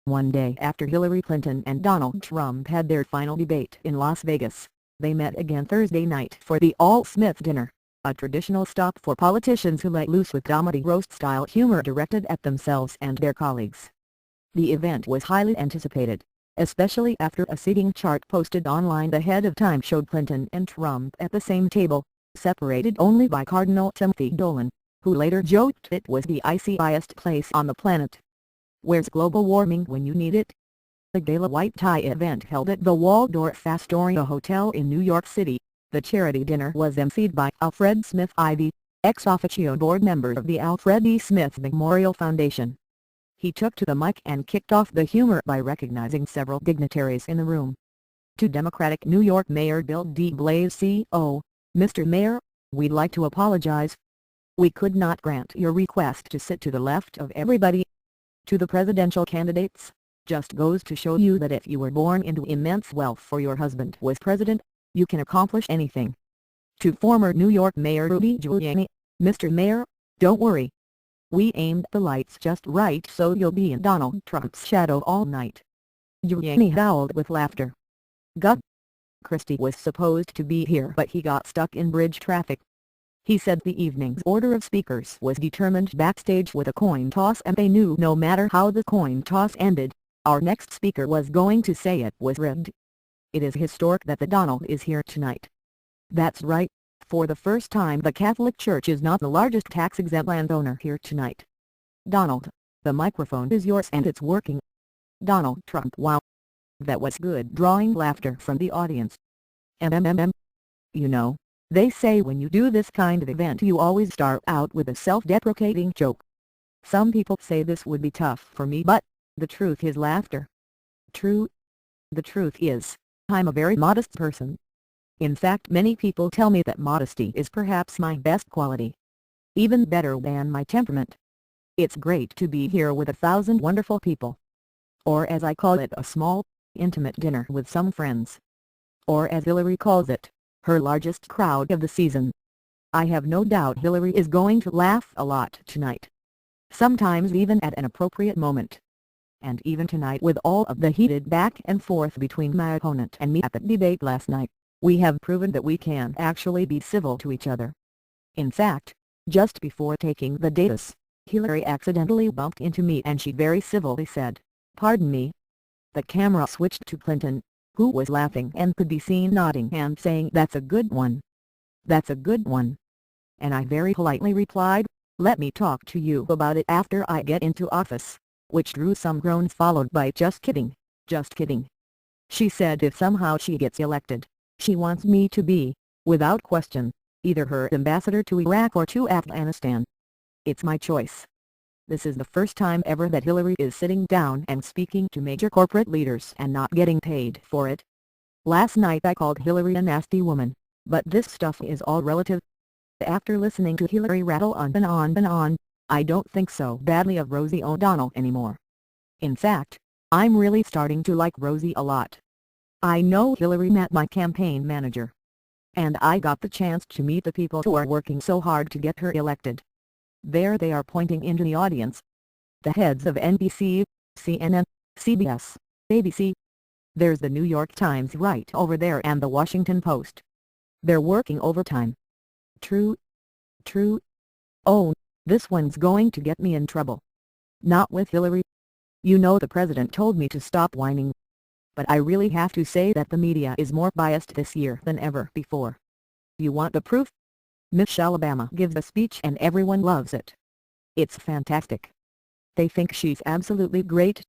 One day after Hillary Clinton and Donald Trump had their final debate in Las Vegas, they met again Thursday night for the All-Smith dinner, a traditional stop for politicians who let loose with comedy roast-style humor directed at themselves and their colleagues. The event was highly anticipated, especially after a seating chart posted online ahead of time showed Clinton and Trump at the same table, separated only by Cardinal Timothy Dolan, who later joked it was the iciest place on the planet. Where's global warming when you need it? The gala white tie event held at the Waldorf Astoria Hotel in New York City. The charity dinner was emceed by Alfred Smith Ivy, ex officio board member of the Alfred E. Smith Memorial Foundation. He took to the mic and kicked off the humor by recognizing several dignitaries in the room. To Democratic New York Mayor Bill de Blasio, "Mr. Mayor, we'd like to apologize. We could not grant your request to sit to the left of everybody." To the presidential candidates, "Just goes to show you that if you were born into immense wealth or your husband was president, you can accomplish anything." To former New York Mayor Rudy Giuliani, "Mr. Mayor, don't worry. We aimed the lights just right so you'll be in Donald Trump's shadow all night." Giuliani howled with laughter. "God, Christie was supposed to be here but he got stuck in bridge traffic." He said the evening's order of speakers was determined backstage with a coin toss and they knew no matter how the coin toss ended, our next speaker was going to say it was rigged. "It is historic that the Donald is here tonight." That's right, for the first time the Catholic Church is not the largest tax-exempt landowner here tonight. "Donald, the microphone is yours and it's working." Donald Trump: "Wow. That was good." Drawing laughter from the audience. You know, they say when you do this kind of event you always start out with a self-deprecating joke. Some people say this would be tough for me but, the truth is laughter. True. The truth is, I'm a very modest person. In fact many people tell me that modesty is perhaps my best quality. Even better than my temperament. It's great to be here with 1,000 wonderful people. Or as I call it, a small, intimate dinner with some friends. Or as Hillary calls it, her largest crowd of the season. I have no doubt Hillary is going to laugh a lot tonight. Sometimes even at an appropriate moment. And even tonight with all of the heated back and forth between my opponent and me at the debate last night, we have proven that we can actually be civil to each other. In fact, just before taking the dais, Hillary accidentally bumped into me and she very civilly said, "Pardon me." The camera switched to Clinton, who was laughing and could be seen nodding and saying, "That's a good one. That's a good one." And I very politely replied, "Let me talk to you about it after I get into office," which drew some groans followed by "Just kidding, just kidding." She said if somehow she gets elected, she wants me to be, without question, either her ambassador to Iraq or to Afghanistan. It's my choice. This is the first time ever that Hillary is sitting down and speaking to major corporate leaders and not getting paid for it. Last night I called Hillary a nasty woman, but this stuff is all relative. After listening to Hillary rattle on and on and on, I don't think so badly of Rosie O'Donnell anymore. In fact, I'm really starting to like Rosie a lot. I know Hillary met my campaign manager. And I got the chance to meet the people who are working so hard to get her elected. There they are pointing into the audience. The heads of NBC, CNN, CBS, ABC. There's the New York Times right over there and the Washington Post. They're working overtime. True. True. Oh, this one's going to get me in trouble. Not with Hillary. You know the president told me to stop whining. But I really have to say that the media is more biased this year than ever before. You want the proof? Michelle Obama gives a speech and everyone loves it. It's fantastic. They think she's absolutely great.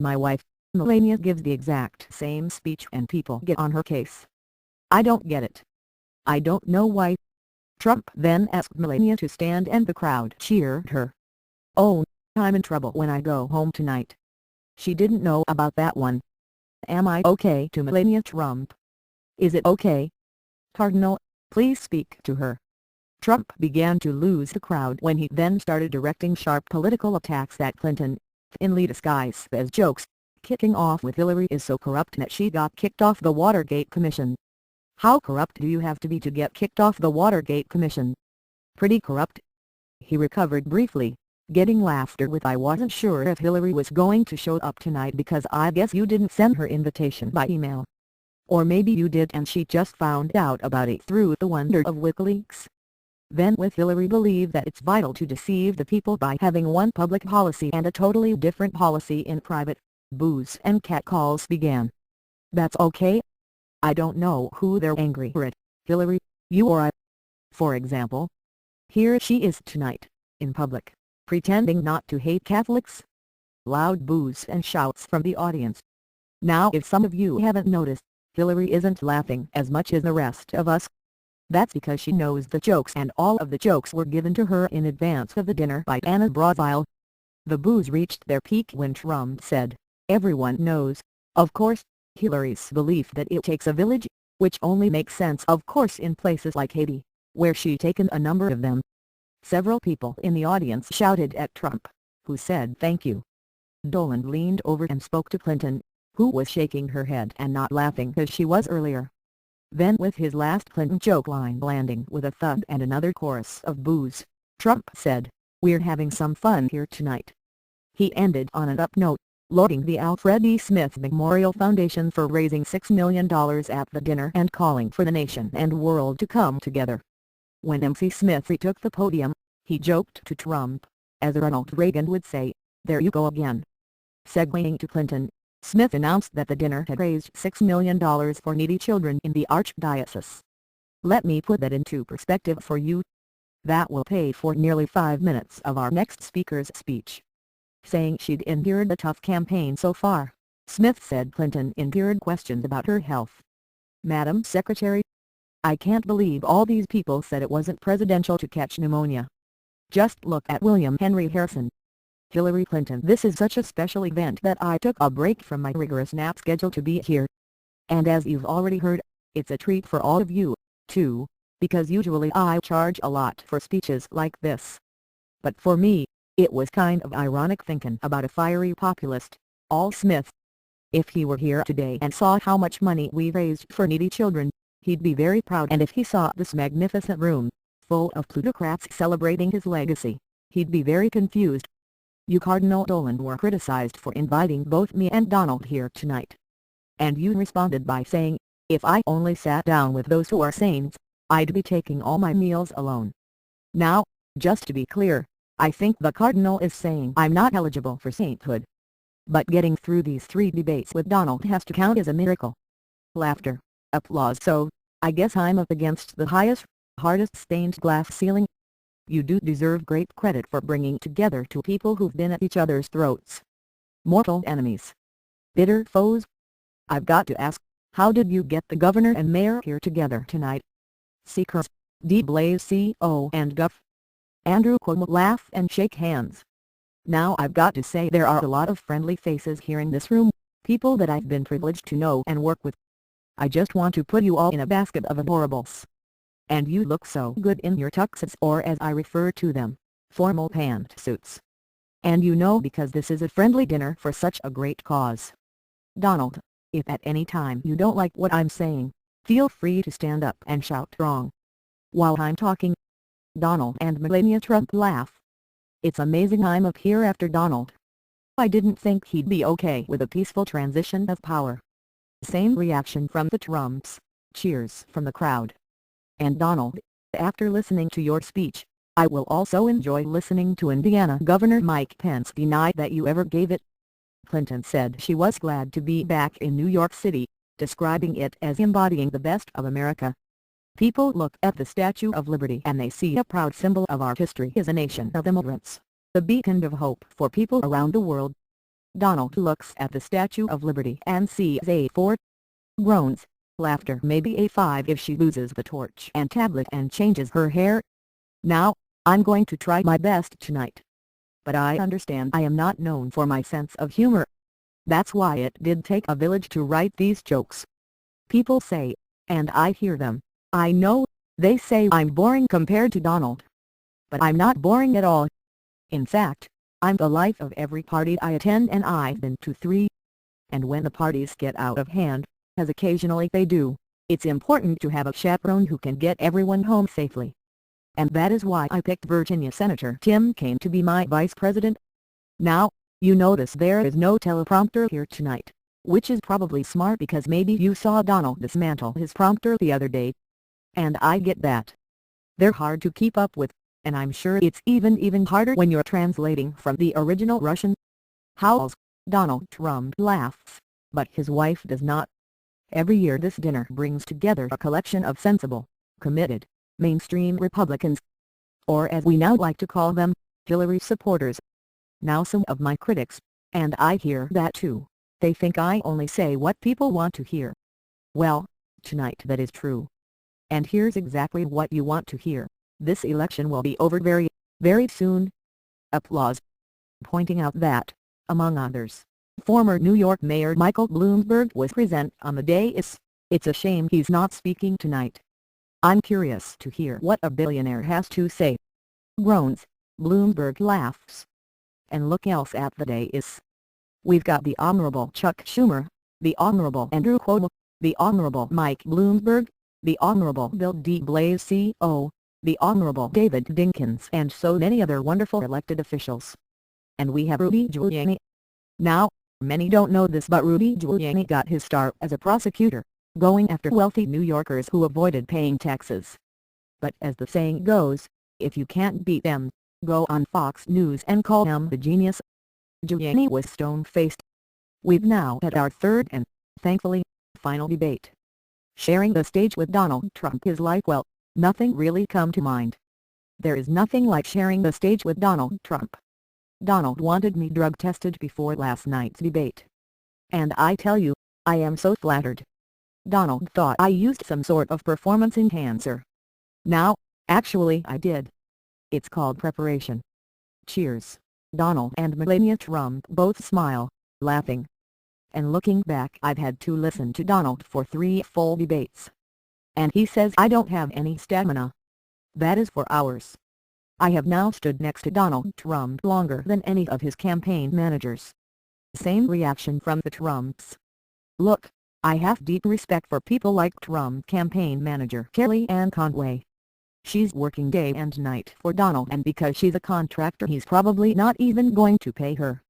My wife, Melania, gives the exact same speech and people get on her case. I don't get it. I don't know why. Trump then asked Melania to stand and the crowd cheered her. Oh, I'm in trouble when I go home tonight. She didn't know about that one. Am I okay to Melania Trump? Is it okay? Cardinal, please speak to her. Trump began to lose the crowd when he then started directing sharp political attacks at Clinton, thinly disguised as jokes, kicking off with Hillary is so corrupt that she got kicked off the Watergate Commission. How corrupt do you have to be to get kicked off the Watergate Commission? Pretty corrupt. He recovered briefly, getting laughter with "I wasn't sure if Hillary was going to show up tonight because I guess you didn't send her invitation by email. Or maybe you did and she just found out about it through the wonder of WikiLeaks." Then with Hillary believe that it's vital to deceive the people by having one public policy and a totally different policy in private, booze and catcalls began. "That's okay. I don't know who they're angry at, Hillary, you or I. For example, here she is tonight, in public, pretending not to hate Catholics." Loud boos and shouts from the audience. Now if some of you haven't noticed, Hillary isn't laughing as much as the rest of us. That's because she knows the jokes, and all of the jokes were given to her in advance of the dinner by Anna Braunfeld. The boos reached their peak when Trump said, "Everyone knows, of course, Hillary's belief that it takes a village," which only makes sense of course in places like Haiti, where she'd taken a number of them. Several people in the audience shouted at Trump, who said thank you. Dolan leaned over and spoke to Clinton, who was shaking her head and not laughing as she was earlier. Then with his last Clinton joke line landing with a thud and another chorus of boos, Trump said, "We're having some fun here tonight." He ended on an up note, lauding the Alfred E. Smith Memorial Foundation for raising $6 million at the dinner and calling for the nation and world to come together. When MC Smith retook the podium, he joked to Trump, as Ronald Reagan would say, "There you go again." Segueing to Clinton, Smith announced that the dinner had raised $6 million for needy children in the Archdiocese. "Let me put that into perspective for you. That will pay for nearly 5 minutes of our next speaker's speech." Saying she'd endured a tough campaign so far, Smith said Clinton endured questions about her health. "Madam Secretary, I can't believe all these people said it wasn't presidential to catch pneumonia. Just look at William Henry Harrison." Hillary Clinton: "This is such a special event that I took a break from my rigorous nap schedule to be here. And as you've already heard, it's a treat for all of you, too, because usually I charge a lot for speeches like this. But for me, it was kind of ironic thinking about a fiery populist, Al Smith. If he were here today and saw how much money we raised for needy children, he'd be very proud, and if he saw this magnificent room, full of plutocrats celebrating his legacy, he'd be very confused. You Cardinal Dolan were criticized for inviting both me and Donald here tonight. And you responded by saying, if I only sat down with those who are saints, I'd be taking all my meals alone. Now, just to be clear, I think the Cardinal is saying I'm not eligible for sainthood. But getting through these 3 debates with Donald has to count as a miracle." Laughter, applause. "So, I guess I'm up against the highest, hardest stained glass ceiling. You do deserve great credit for bringing together 2 people who've been at each other's throats. Mortal enemies. Bitter foes. I've got to ask, how did you get the governor and mayor here together tonight? Seekers, de Blasio and Guff, Andrew Cuomo laugh and shake hands. Now I've got to say there are a lot of friendly faces here in this room, people that I've been privileged to know and work with. I just want to put you all in a basket of adorables. And you look so good in your tuxes, or as I refer to them, formal pantsuits. And you know, because this is a friendly dinner for such a great cause. Donald, if at any time you don't like what I'm saying, feel free to stand up and shout wrong while I'm talking." Donald and Melania Trump laugh. "It's amazing I'm up here after Donald. I didn't think he'd be okay with a peaceful transition of power." Same reaction from the Trumps, cheers from the crowd. "And Donald, after listening to your speech, I will also enjoy listening to Indiana Governor Mike Pence deny that you ever gave it." Clinton said she was glad to be back in New York City, describing it as embodying the best of America. "People look at the Statue of Liberty and they see a proud symbol of our history as a nation of immigrants, the beacon of hope for people around the world. Donald looks at the Statue of Liberty and sees a 4. Groans, laughter, maybe a 5 if she loses the torch and tablet and changes her hair. "Now, I'm going to try my best tonight. But I understand I am not known for my sense of humor. That's why it did take a village to write these jokes. People say, and I hear them, I know, they say I'm boring compared to Donald. But I'm not boring at all. In fact, I'm the life of every party I attend, and I've been to 3. And when the parties get out of hand, as occasionally they do, it's important to have a chaperone who can get everyone home safely. and that is why I picked Virginia Senator Tim Kaine to be my vice president. Now, you notice there is no teleprompter here tonight, which is probably smart because maybe you saw Donald dismantle his prompter the other day. And I get that. They're hard to keep up with, and I'm sure it's even harder when you're translating from the original Russian. Howls, Donald Trump laughs, but his wife does not. Every year this dinner brings together a collection of sensible, committed, mainstream Republicans, or as we now like to call them, Hillary supporters. Now some of my critics, and I hear that too, they think I only say what people want to hear. Well, tonight that is true. And here's exactly what you want to hear: this election will be over very soon. Applause. Pointing out that, among others, former New York Mayor Michael Bloomberg was present on the dais. It's a shame he's not speaking tonight. I'm curious to hear what a billionaire has to say. Groans. Bloomberg laughs. And look else at the dais. We've got the Honorable Chuck Schumer, the Honorable Andrew Cuomo, the Honorable Mike Bloomberg, the Honorable Bill de Blasio, the Honorable David Dinkins, and so many other wonderful elected officials. And we have Rudy Giuliani. Now, many don't know this, but Rudy Giuliani got his start as a prosecutor, going after wealthy New Yorkers who avoided paying taxes. But as the saying goes, if you can't beat them, go on Fox News and call him the genius. Giuliani was stone-faced. We've now had our third and, thankfully, final debate. Sharing the stage with Donald Trump is like, well, nothing really come to mind. There is nothing like sharing the stage with Donald Trump. Donald wanted me drug tested before last night's debate. And I tell you, I am so flattered. Donald thought I used some sort of performance enhancer. Now, actually I did. It's called preparation. Cheers. Donald and Melania Trump both smile, laughing. And looking back, I've had to listen to Donald for 3 full debates. And he says I don't have any stamina. That is for hours. I have now stood next to Donald Trump longer than any of his campaign managers. Same reaction from the Trumps. Look, I have deep respect for people like Trump campaign manager Kellyanne Conway. She's working day and night for Donald, and because she's a contractor he's probably not even going to pay her.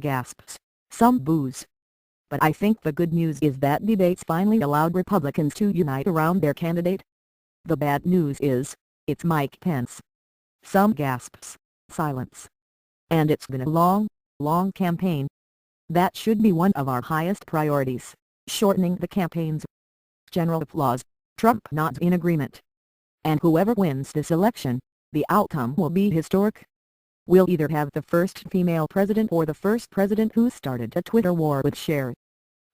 Gasps. Some boos. But I think the good news is that debates finally allowed Republicans to unite around their candidate. The bad news is, it's Mike Pence. Some gasps. Silence. And it's been a long campaign. That should be one of our highest priorities, shortening the campaigns. General applause. Trump nods in agreement. And whoever wins this election, the outcome will be historic. We'll either have the first female president or the first president who started a Twitter war with Cher.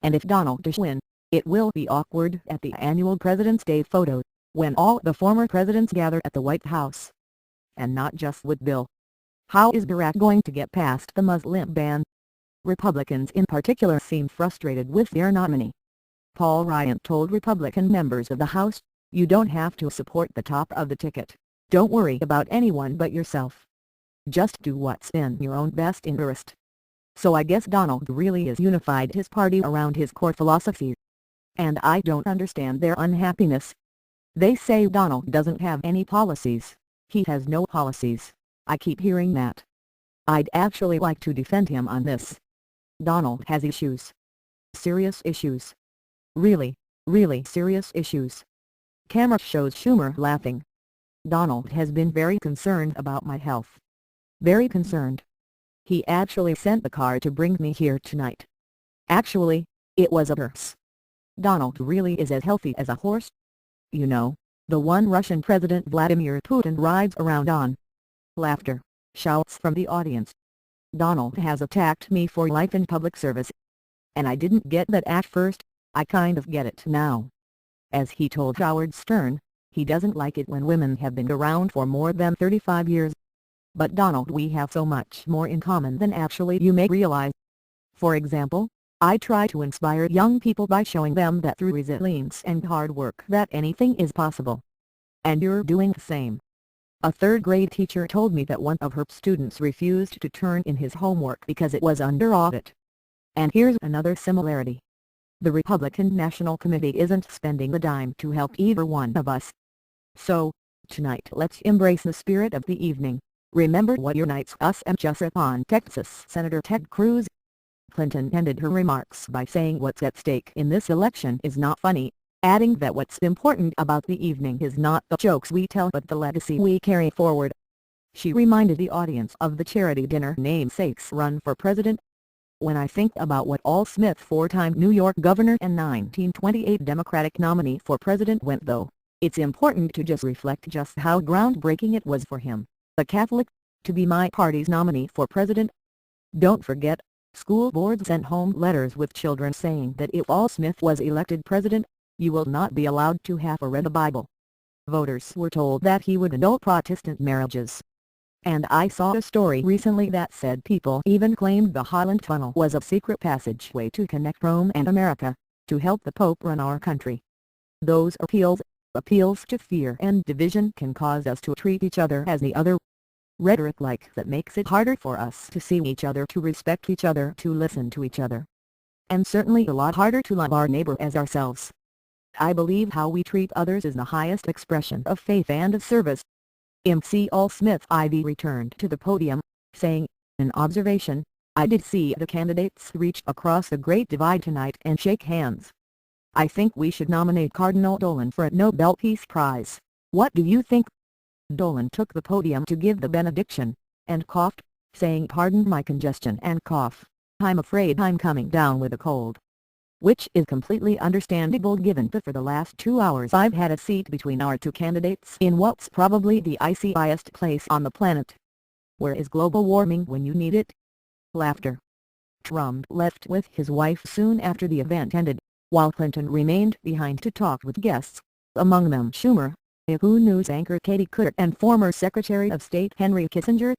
And if Donald does win, it will be awkward at the annual President's Day photo, when all the former presidents gather at the White House. And not just with Bill. How is Barack going to get past the Muslim ban? Republicans in particular seem frustrated with their nominee. Paul Ryan told Republican members of the House, "You don't have to support the top of the ticket. Don't worry about anyone but yourself. Just do what's in your own best interest." So I guess Donald really has unified his party around his core philosophy. And I don't understand their unhappiness. They say Donald doesn't have any policies. He has no policies. I keep hearing that. I'd actually like to defend him on this. Donald has issues. Serious issues. Really serious issues. Camera shows Schumer laughing. Donald has been very concerned about my health. Very concerned. He actually sent the car to bring me here tonight. Actually, it was a hearse. Donald really is as healthy as a horse. You know, the one Russian President Vladimir Putin rides around on. Laughter. Shouts from the audience. Donald has attacked me for life in public service. And I didn't get that at first, I kind of get it now. As he told Howard Stern, he doesn't like it when women have been around for more than 35 years. But Donald, we have so much more in common than actually you may realize. For example, I try to inspire young people by showing them that through resilience and hard work that anything is possible. And you're doing the same. A third-grade teacher told me that one of her students refused to turn in his homework because it was under audit. And here's another similarity. The Republican National Committee isn't spending a dime to help either one of us. So, Tonight let's embrace the spirit of the evening. Remember what unites us and just upon Texas Senator Ted Cruz. Clinton ended her remarks by saying what's at stake in this election is not funny, adding that what's important about the evening is not the jokes we tell but the legacy we carry forward. She reminded the audience of the charity dinner namesakes run for president. When I think about what Al Smith, four-time New York governor and 1928 Democratic nominee for president, went though, it's important to just reflect just how groundbreaking it was for him, a Catholic, to be my party's nominee for president. Don't forget, school boards sent home letters with children saying that if Al Smith was elected president, you will not be allowed to have read the Bible. Voters were told that he would annul Protestant marriages. And I saw a story recently that said people even claimed the Holland Tunnel was a secret passageway to connect Rome and America, to help the Pope run our country. Those appeals to fear and division can cause us to treat each other as the other. Rhetoric like that makes it harder for us to see each other, to respect each other, to listen to each other. And certainly a lot harder to love our neighbor as ourselves. I believe how we treat others is the highest expression of faith and of service. MC Al Smith IV returned to the podium, saying, "In observation, I did see the candidates reach across the great divide tonight and shake hands. I think we should nominate Cardinal Dolan for a Nobel Peace Prize. What do you think?" Dolan took the podium to give the benediction, and coughed, saying, "Pardon my congestion and cough, I'm afraid I'm coming down with a cold." Which is completely understandable given that for the last 2 hours I've had a seat between our two candidates in what's probably the iciest place on the planet. Where is global warming when you need it? Laughter. Trump left with his wife soon after the event ended, while Clinton remained behind to talk with guests, among them Schumer, Yahoo News anchor Katie Couric and former Secretary of State Henry Kissinger.